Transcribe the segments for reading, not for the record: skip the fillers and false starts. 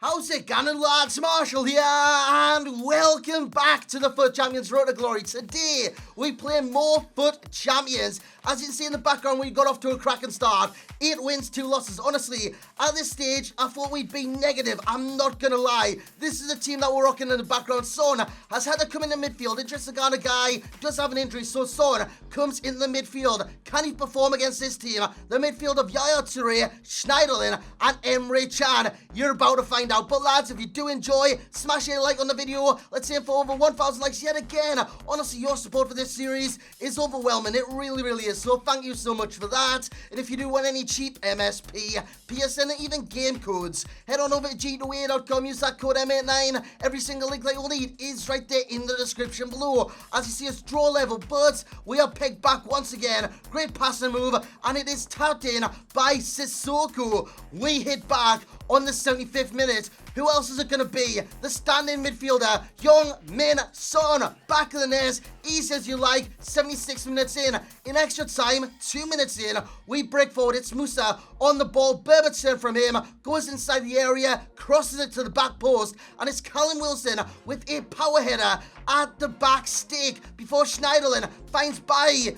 How's it going, lads? Marshall here, and welcome back to the FUT Champions Road to Glory. Today, we play more FUT Champions. As you can see in the background, we got off to a cracking start. 8 wins, 2 losses. Honestly, at this stage, I thought we'd be negative. I'm not going to lie. This is a team that we're rocking in the background. Son has had to come in the midfield. Interesting kind of guy, does have an injury, so Son comes in the midfield. Can he perform against this team? The midfield of Yaya Toure, Schneiderlin, and Emre Can. You're about to find out. But lads, if you do enjoy, smash a like on the video. Let's aim for over 1,000 likes yet again. Honestly, your support for this series is overwhelming. It really, really is. So thank you so much for that. And if you do want any cheap MSP, PSN, and even game codes, head on over to g2a.com, use that code M89. Every single link that you'll need is right there in the description below. As you see, it's draw level, but we are pegged back once again. Great passing move, and it is tapped in by Sissoko. We hit back on the 75th minute. Who else is it going to be? The standing midfielder, Young Min Son. Back of the net, easy as you like. 76 minutes in. In extra time, 2 minutes in, we break forward. It's Musa on the ball. Berbatson from him goes inside the area, crosses it to the back post, and it's Callum Wilson with a power header at the back stick before Schneiderlin finds Bai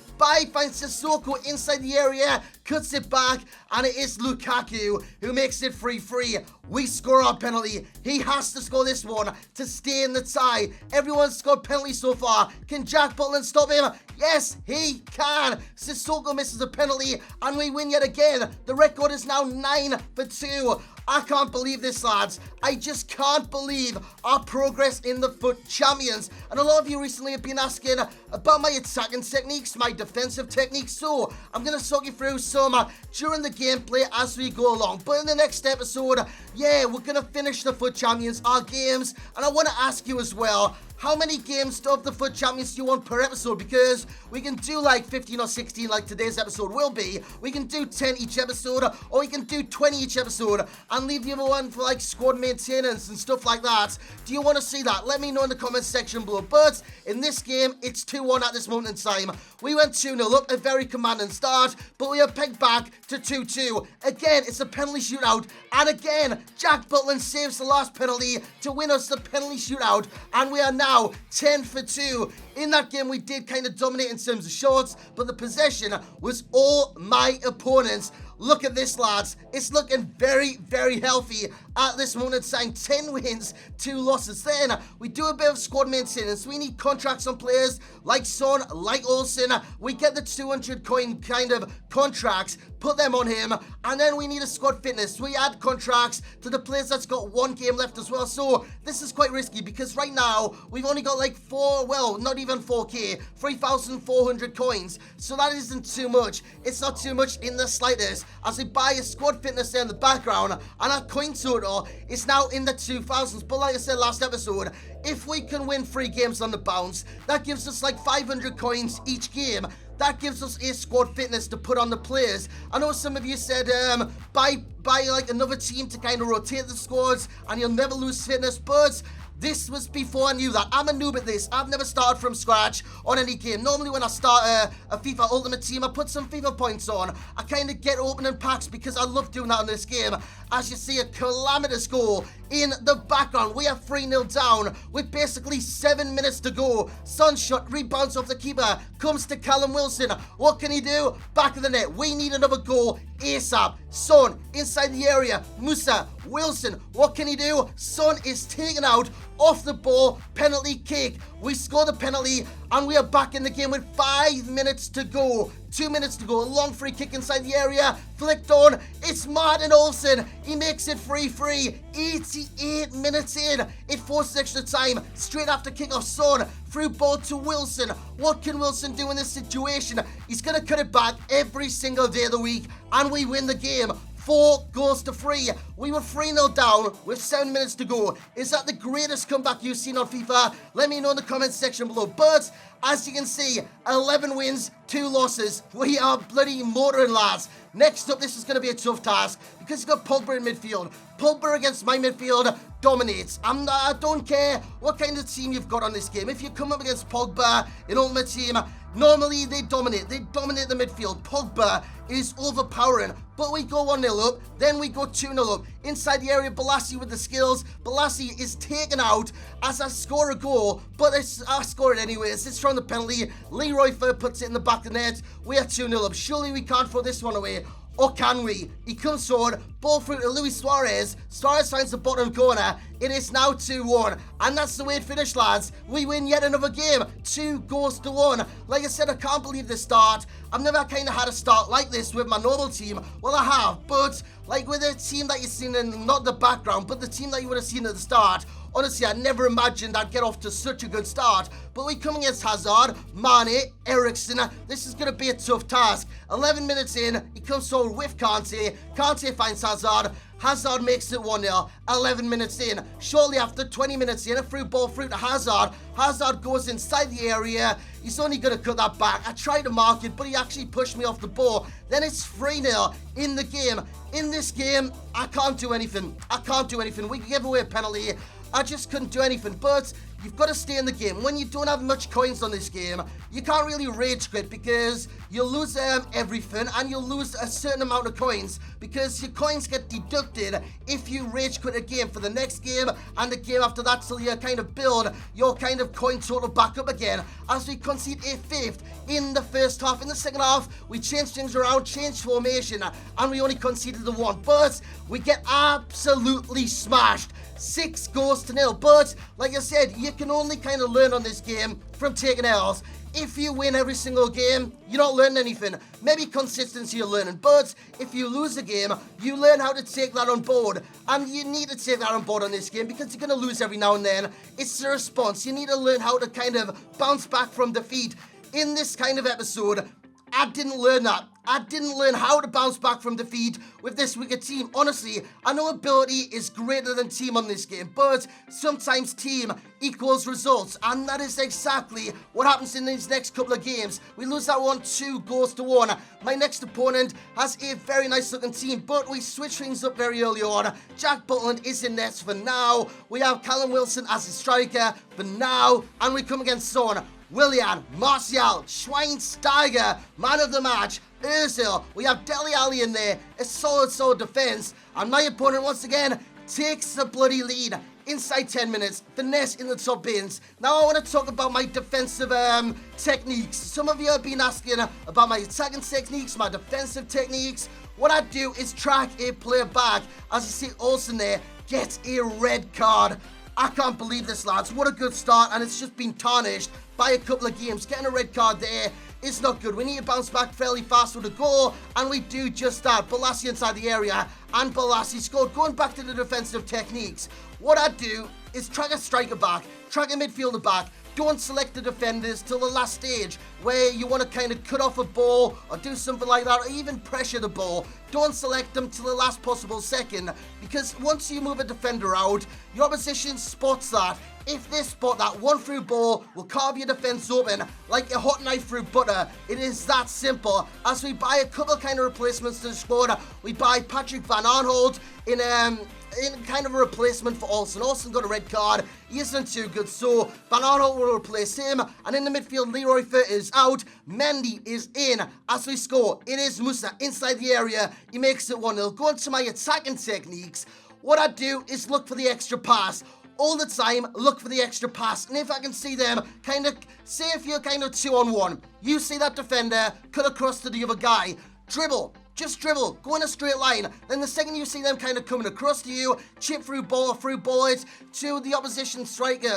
finds Sissoko inside the area, cuts it back, and it is Lukaku who makes it 3-3. We score our penalty. He has to score this one to stay in the tie. Everyone's scored penalties so far. Can Jack Butland stop him? Yes, he can. Sissoko misses a penalty, and we win yet again. The record is now 9-2. I can't believe this, lads. I just can't believe our progress in the FUT Champions. And a lot of you recently have been asking about my attacking techniques, my defensive techniques. So I'm going to talk you through some during the gameplay as we go along. But in the next episode, yeah, we're going to finish the FUT Champions, our games. And I want to ask you as well, how many games of the FUT Champions do you want per episode? Because we can do like 15 or 16 like today's episode will be. We can do 10 each episode, or we can do 20 each episode and leave the other one for like squad maintenance and stuff like that. Do you want to see that? Let me know in the comments section below. But in this game, it's 2-1 at this moment in time. We went 2-0 up, a very commanding start, but we are pegged back to 2-2. Again, it's a penalty shootout, and again, Jack Butland saves the last penalty to win us the penalty shootout, and we are now 10-2. In that game, we did kind of dominate in terms of shots, but the possession was all my opponents. Look at this, lads. It's looking very, very healthy at this moment in time. 10 wins, 2 losses. Then we do a bit of squad maintenance. We need contracts on players like Son, like Olsen. We get the 200 coin kind of contracts, put them on him, and then we need a squad fitness. We add contracts to the players that's got 1 game left as well. So this is quite risky because right now we've only got like not even 4k, 3,400 coins. So that isn't too much. It's not too much in the slightest. As we buy a squad fitness there in the background, and our coin total is now in the 2,000s. But like I said last episode, if we can win 3 games on the bounce, that gives us like 500 coins each game. That gives us a squad fitness to put on the players. I know some of you said buy like another team to kind of rotate the squads and you'll never lose fitness, but this was before I knew that. I'm a noob at this. I've never started from scratch on any game. Normally when I start a FIFA Ultimate Team, I put some FIFA points on. I kind of get opening packs because I love doing that in this game. As you see, a calamitous goal in the background. We are 3-0 down with basically 7 minutes to go. Son shot, rebounds off the keeper, comes to Callum Wilson. What can he do? Back of the net. We need another goal ASAP. Son inside the area. Musa, Wilson, what can he do? Son is taken out off the ball. Penalty kick. We score the penalty and we are back in the game with 5 minutes to go. 2 minutes to go. A long free kick inside the area. Flicked on. It's Martin Olsen. He makes it 3-3. 88 minutes in. It forces extra time. Straight after kickoff, Son through ball to Wilson. What can Wilson do in this situation? He's going to cut it back every single day of the week. And we win the game. 4-3. We were 3-0 down with 7 minutes to go. Is that the greatest comeback you've seen on FIFA? Let me know in the comments section below. But as you can see, 11 wins, 2 losses. We are bloody motoring, lads. Next up, this is going to be a tough task because you've got Pogba in midfield. Pogba against my midfield dominates. I don't care what kind of team you've got on this game. If you come up against Pogba in Ultimate Team, Normally, they dominate the midfield. Pogba is overpowering, but we go 1-0 up, then we go 2-0 up. Inside the area, Balassi with the skills. Balassi is taken out as I score a goal, but I score it anyways. It's from the penalty. Leroy Fer puts it in the back of the net. We are 2-0 up. Surely we can't throw this one away. Or can we? He comes forward, ball through to Luis Suarez. Suarez finds the bottom corner. It is now 2-1. And that's the way it finished, lads. We win yet another game. 2-1. Like I said, I can't believe this start. I've never kind of had a start like this with my normal team. Well, I have, but like with a team that you've seen in, not the background, but the team that you would have seen at the start. Honestly, I never imagined I'd get off to such a good start. But we come against Hazard, Mane, Eriksen. This is going to be a tough task. 11 minutes in, he comes forward with Kante. Kante finds Hazard. Hazard makes it 1-0. 11 minutes in. Shortly after, 20 minutes in, a through ball through to Hazard. Hazard goes inside the area. He's only going to cut that back. I tried to mark it, but he actually pushed me off the ball. Then it's 3-0 in the game. In this game, I can't do anything. We give away a penalty. I just couldn't do anything, but you've got to stay in the game. When you don't have much coins on this game, you can't really rage quit because you'll lose everything and you'll lose a certain amount of coins because your coins get deducted if you rage quit a game for the next game and the game after that till you kind of build your kind of coin total back up again as we concede a fifth in the first half. In the second half, we changed things around, changed formation, and we only conceded the one, but we get absolutely smashed. 6-0. But like I said, you can only kind of learn on this game from taking L's. If you win every single game, you're not learning anything. Maybe consistency you're learning, but if you lose a game, you learn how to take that on board. And you need to take that on board on this game because you're going to lose every now and then. It's the response. You need to learn how to kind of bounce back from defeat. In this kind of episode, I didn't learn that. I didn't learn how to bounce back from defeat with this wicked team. Honestly, I know ability is greater than team on this game, but sometimes team equals results, and that is exactly what happens in these next couple of games. We lose that one 2-1. My next opponent has a very nice looking team, but we switch things up very early on. Jack Butland is in nets for now. We have Callum Wilson as a striker for now, and we come against Son, Willian, Martial, Schweinsteiger, man of the match, Ozil. We have Dele Alli in there, a solid defense, and my opponent once again takes the bloody lead inside 10 minutes, finesse in the top bins. Now I want to talk about my defensive techniques. Some of you have been asking about my attacking techniques, my defensive techniques. What I do is track a player back. As you see Olsen there, gets a red card. I can't believe this, lads. What a good start, and it's just been tarnished by a couple of games. Getting a red card there is not good. We need to bounce back fairly fast with a goal, and we do just that. Balassi inside the area, and Balassi scored. Going back to the defensive techniques, what I do is track a striker back, track a midfielder back. Don't select the defenders till the last stage where you want to kind of cut off a ball or do something like that, or even pressure the ball. Don't select them till the last possible second, because once you move a defender out, your opposition spots that. If they spot that, one through ball will carve your defense open like a hot knife through butter. It is that simple. As we buy a couple kind of replacements to the squad, we buy Patrick Van Aanholt in kind of a replacement for Olsen. Olsen got a red card. He isn't too good, so Van Aanholt will replace him. And in the midfield, Leroy Fer is out. Mendy is in. As we score, it is Musa inside the area. He makes it 1-0. Going to my attacking techniques, what I do is look for the extra pass. All the time, look for the extra pass. And if I can see them, kind of, say if you're kind of 2-on-1, you see that defender, cut across to the other guy, dribble. Just dribble, go in a straight line. Then the second you see them kind of coming across to you, chip through ball or through bullets to the opposition striker,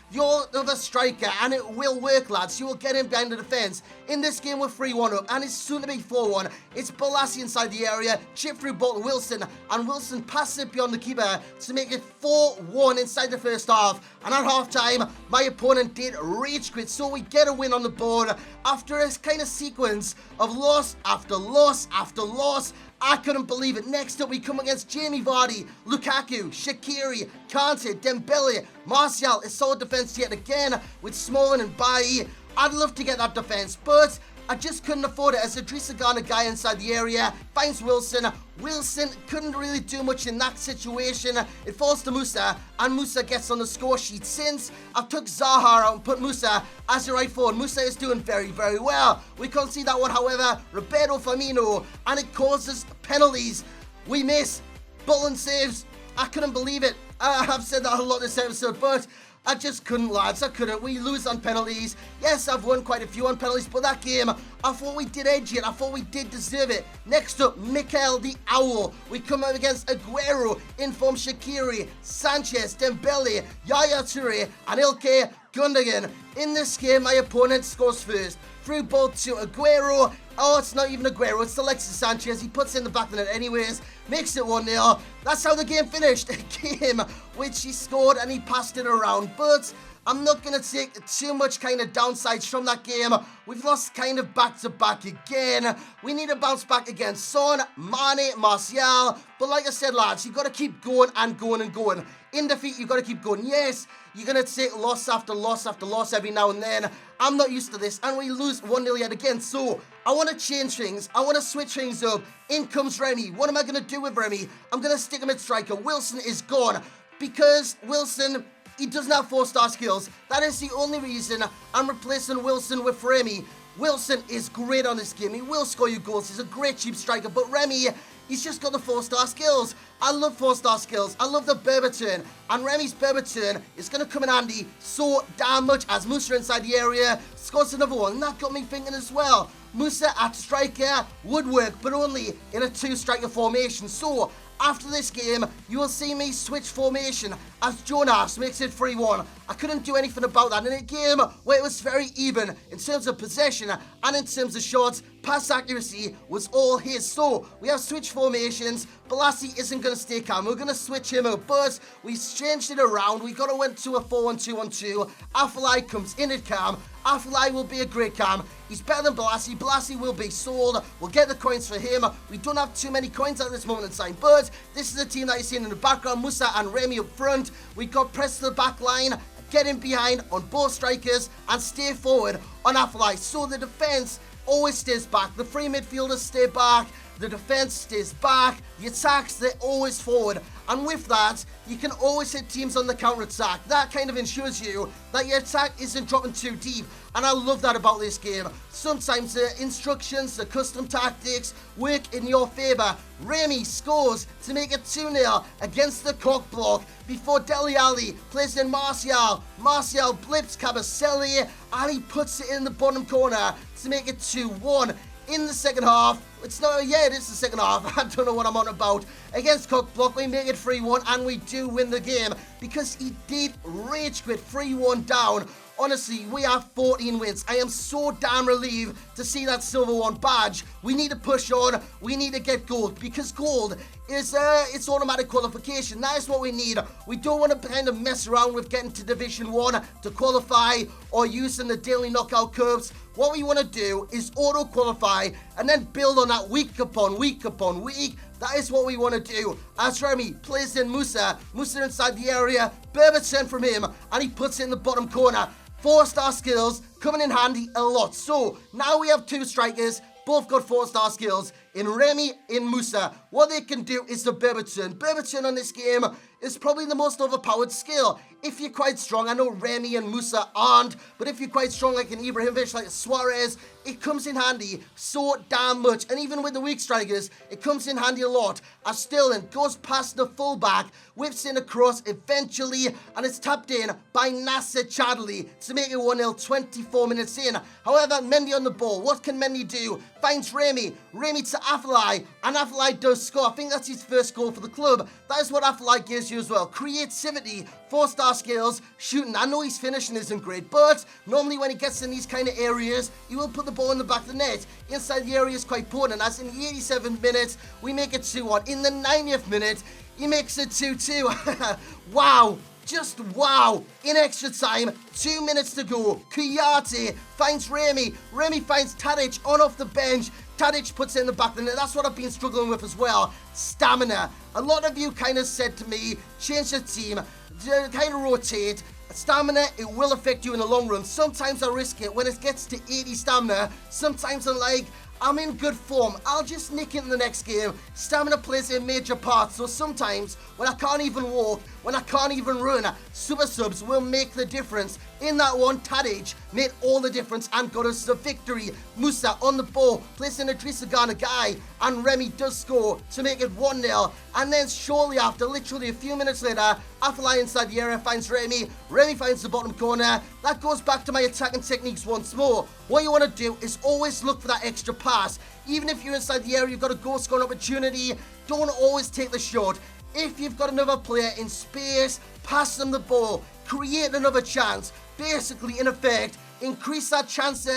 your other striker, and it will work, lads. You will get him behind the defense. In this game, we're 3-1 up, and it's soon to be 4-1. It's Balassi inside the area, chip through ball to Wilson, and Wilson passes it beyond the keeper to make it 4-1 inside the first half. And at halftime, my opponent did rage quit, so we get a win on the board after a kind of sequence of loss after loss after loss. I couldn't believe it. Next up, we come against Jamie Vardy, Lukaku, Shaqiri, Kante, Dembele, Martial. A solid defense yet again with Smalling and Bailly. I'd love to get that defense, but I just couldn't afford it as Idrissa Gana guy inside the area finds Wilson. Wilson couldn't really do much in that situation. It falls to Musa, and Musa gets on the score sheet. Since I've took Zaha out and put Musa as the right forward, Musa is doing very, very well. We can't see that one, however, Roberto Firmino, and it causes penalties. We miss. Bullen saves. I couldn't believe it. I've said that a lot this episode, but I just couldn't, lads. I couldn't. We lose on penalties. Yes, I've won quite a few on penalties, but that game, I thought we did edge it. I thought we did deserve it. Next up, Mikel the Owl. We come up against Aguero, Inform Shaqiri, Sanchez, Dembele, Yaya Toure, and Ilkay Gundogan. In this game, my opponent scores first. Through ball to Aguero. Oh, it's not even Aguero. It's Alexis Sanchez. He puts it in the back of the net anyways. Makes it 1-0. That's how the game finished. A game which he scored and he passed it around. But I'm not going to take too much kind of downsides from that game. We've lost kind of back-to-back again. We need to bounce back against Son, Mane, Martial. But like I said, lads, you've got to keep going and going and going. In defeat, you've got to keep going. Yes, you're going to take loss after loss after loss every now and then. I'm not used to this, and we lose 1-0 yet again. So I want to change things. I want to switch things up. In comes Remy. What am I going to do with Remy? I'm going to stick him at striker. Wilson is gone because Wilson, he doesn't have 4-star skills. That is the only reason I'm replacing Wilson with Remy. Wilson is great on this game. He will score you goals. He's a great cheap striker. But Remy, he's just got the 4-star skills. I love 4-star skills. I love the Berber turn. And Remy's Berber turn is going to come in handy so damn much as Musa inside the area scores another one. And that got me thinking as well. Musa at striker would work, but only in a 2-striker formation. So after this game, you will see me switch formation as Jonas makes it 3-1. I couldn't do anything about that in a game where it was very even in terms of possession and in terms of shots. Pass accuracy was all his. So we have switched formations. Balassi isn't going to stay calm. We're going to switch him up, but we changed it around. We got to went to a 4-1-2-1-2. Afellay comes in at cam. Afellay will be a great cam. He's better than Balassi. Balassi will be sold. We'll get the coins for him. We don't have too many coins at this moment in time, but this is the team that you're seeing in the background. Musa and Remy up front. We got press to the back line, get in behind on both strikers, and stay forward on Afellay. So the defense always stays back. The three midfielders stay back. The defense stays back. The attacks, they're always forward. And with that, you can always hit teams on the counter-attack. That kind of ensures you that your attack isn't dropping too deep. And I love that about this game. Sometimes the instructions, the custom tactics work in your favour. Remy scores to make it 2-0 against the cock block before Dele Alli plays in Martial. Martial blips Cabaselli and he puts it in the bottom corner to make it 2-1. In the second half, it is the second half, I don't know what I'm on about. Against Cockblock, we make it 3-1 and we do win the game because he did rage quit 3-1 down. Honestly, we have 14 wins. I am so damn relieved to see that silver one badge. We need to push on. We need to get gold because gold is it's automatic qualification. That is what we need. We don't want to kind of mess around with getting to Division 1 to qualify or using the daily knockout cups. What we want to do is auto qualify and then build on that week upon week upon week. That is what we want to do. As Remy plays in Musa inside the area, Berber turn from him and he puts it in the bottom corner. 4-star skills coming in handy a lot. So now we have 2 strikers, both got 4-star skills in Remy, in Musa. What they can do is the Berber turn. Berber turn on this game is probably the most overpowered skill. If you're quite strong, I know Remy and Musa aren't, but if you're quite strong like an Ibrahimovic, like a Suarez, it comes in handy so damn much. And even with the weak strikers, it comes in handy a lot. As Sterling goes past the fullback, whips in a cross eventually, and it's tapped in by Nasser Chadli to make it 1-0 24 minutes in. However, Mendy on the ball. What can Mendy do? Finds Remy. Remy to Afellay, and Afellay does score. I think that's his first goal for the club. That is what Afellay gives you as well. Creativity, 4-star skills, shooting. I know his finishing isn't great, but normally when he gets in these kind of areas, he will put the ball in the back of the net. Inside the area is quite potent, as in the 87th minute, we make it 2-1. In the 90th minute, he makes it 2-2. Wow. Just wow. In extra time, 2 minutes to go. Kuyate finds Remy. Remy finds Tadic on off the bench. Tadic puts it in the back of the net. That's what I've been struggling with as well. Stamina. A lot of you kind of said to me, change the team, kind of rotate. Stamina, it will affect you in the long run. Sometimes I risk it when it gets to 80 stamina. Sometimes I'm like, I'm in good form, I'll just nick it in the next game. Stamina plays a major part, so sometimes when I can't even walk, when I can't even run, super subs will make the difference. In that one, Tadic made all the difference and got us the victory. Musa on the ball, placing a Trisagana guy, and Remy does score to make it 1-0. And then shortly after, literally a few minutes later, Afellay inside the area finds Remy. Remy finds the bottom corner. That goes back to my attacking techniques once more. What you want to do is always look for that extra pass. Even if you're inside the area, you've got a goal scoring opportunity, don't always take the shot. If you've got another player in space, pass them the ball, create another chance. Basically, in effect, increase that chance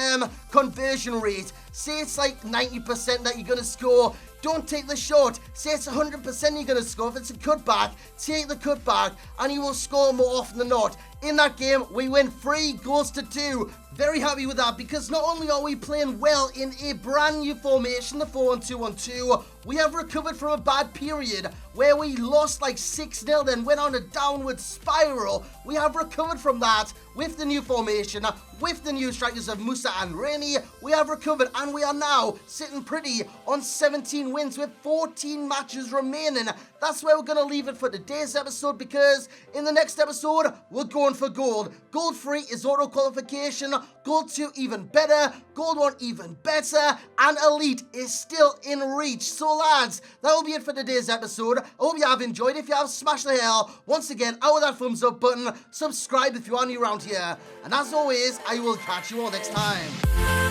conversion rate. Say it's like 90% that you're going to score. Don't take the shot. Say it's 100% you're going to score. If it's a cutback, take the cutback and you will score more often than not. In that game, we win 3-2. Very happy with that because not only are we playing well in a brand new formation, the 4-1-2-1-2, we have recovered from a bad period where we lost like 6-0, then went on a downward spiral. We have recovered from that with the new formation, with the new strikers of Musa and Remy. We have recovered and we are now sitting pretty on 17 wins with 14 matches remaining. That's where we're going to leave it for today's episode because in the next episode, we're going for gold. Gold 3 is auto qualification, gold 2 even better, gold 1 even better, and elite is still in reach. So lads, that will be it for today's episode. I hope you have enjoyed. If you have, smash the hell once again out with that thumbs up button, subscribe if you are new around here, and as always, I will catch you all next time.